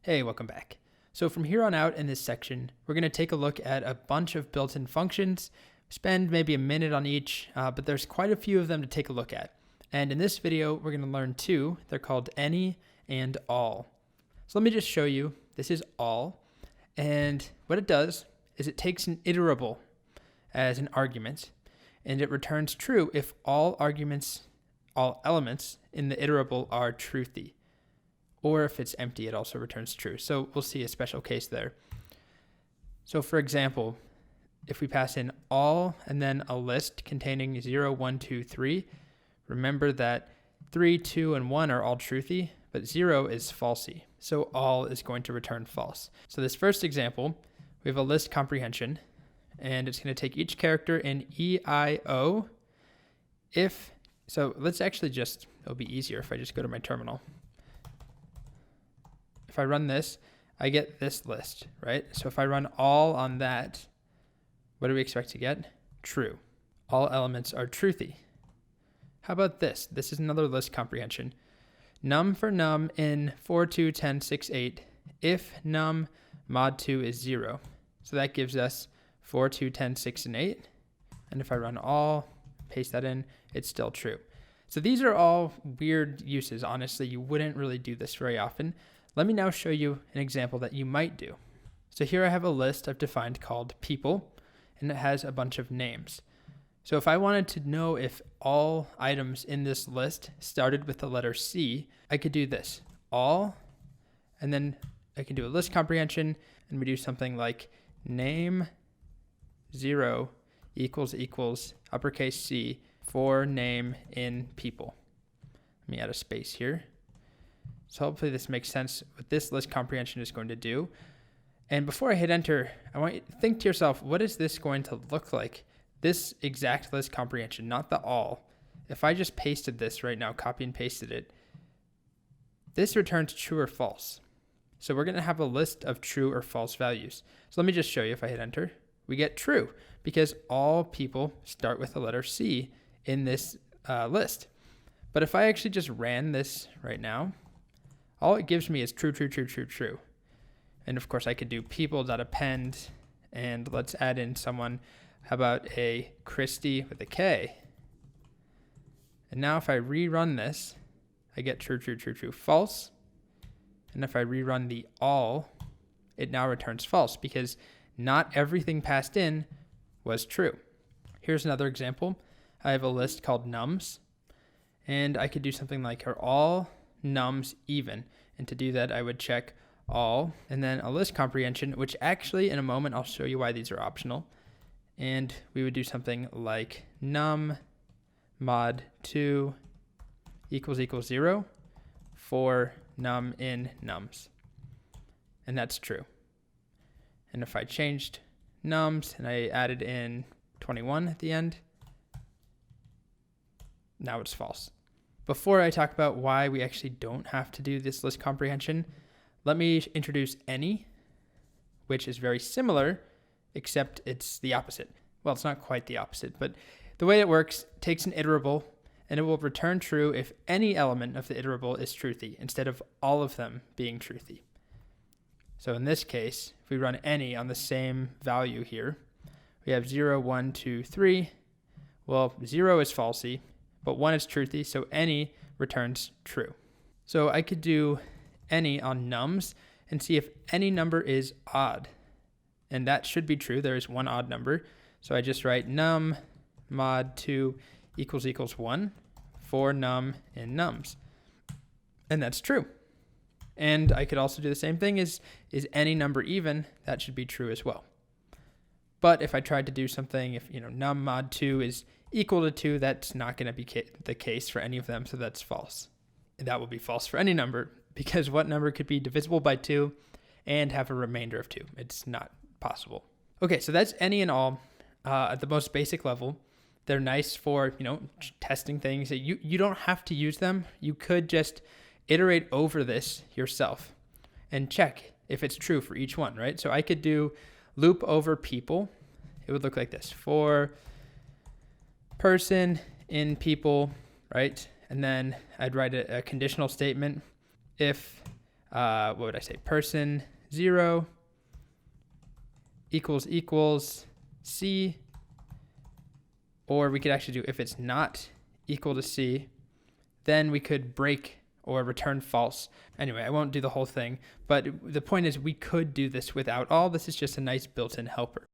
Hey, welcome back. So from here on out in this section, we're going to take a look at a bunch of built-in functions, spend maybe a minute on each, but there's quite a few of them to take a look at. And in this video, we're going to learn two. They're called any and all. So let me just show you. This is all. And what it does is it takes an iterable as an argument, and it returns true if all elements in the iterable are truthy. Or if it's empty, it also returns true. So we'll see a special case there. So for example, if we pass in all and then a list containing 0, 1, 2, 3, remember that 3, 2, and 1 are all truthy, but 0 is falsy. So all is going to return false. So this first example, we have a list comprehension, and it's going to take each character in EIO. So let's actually it'll be easier if I just go to my terminal. If I run this, I get this list, right? So if I run all on that, what do we expect to get? True. All elements are truthy. How about this? This is another list comprehension. Num for num in 4, 2, 10, 6, 8, if num mod 2 is 0. So that gives us 4, 2, 10, 6, and 8. And if I run all, paste that in, it's still true. So these are all weird uses. Honestly, you wouldn't really do this very often. Let me now show you an example that you might do. So here I have a list I've defined called people, and it has a bunch of names. So if I wanted to know if all items in this list started with the letter C, I could do this, all, and then I can do a list comprehension, and we do something like name 0 equals uppercase C for name in people. Let me add a space here. So hopefully this makes sense what this list comprehension is going to do. And before I hit enter, I want you to think to yourself, what is this going to look like? This exact list comprehension, not the all. If I just pasted this right now, copy and pasted it, this returns true or false. So we're going to have a list of true or false values. So let me just show you. If I hit enter, we get true because all people start with the letter C in this list. But if I actually just ran this right now, all it gives me is true, true, true, true, true. And of course I could do people.append, and let's add in someone. How about a Christy with a K? And now if I rerun this, I get true, true, true, true, false. And if I rerun the all, it now returns false because not everything passed in was true. Here's another example. I have a list called nums, and I could do something like, are all nums even? And to do that, I would check all, and then a list comprehension, which actually in a moment, I'll show you why these are optional. And we would do something like num mod 2 equals 0 for num in nums. And that's true. And if I changed nums and I added in 21 at the end, now it's false. Before I talk about why we actually don't have to do this list comprehension, let me introduce any, which is very similar, except it's the opposite. Well, it's not quite the opposite, but the way it works takes an iterable, and it will return true if any element of the iterable is truthy, instead of all of them being truthy. So in this case, if we run any on the same value here, we have 0, 1, 2, 3. Well, 0 is falsy, but 1 is truthy, so any returns true. So I could do any on nums and see if any number is odd. And that should be true. There is one odd number. So I just write num mod 2 equals 1 for num in nums. And that's true. And I could also do the same thing is any number even? That should be true as well. But if I tried to do something, if num mod 2 is equal to 2, that's not going to be the case for any of them, so that's false. And that will be false for any number, because what number could be divisible by 2 and have a remainder of 2? It's not possible. Okay, so that's any and all at the most basic level. They're nice for, testing things. You don't have to use them. You could just iterate over this yourself and check if it's true for each one, right? So I could do loop over people. It would look like this. For person in people, right? And then I'd write a conditional statement. If what would I say? Person 0 equals C, or we could actually do if it's not equal to C, then we could break or return false. Anyway, I won't do the whole thing, but the point is we could do this without all. This is just a nice built-in helper.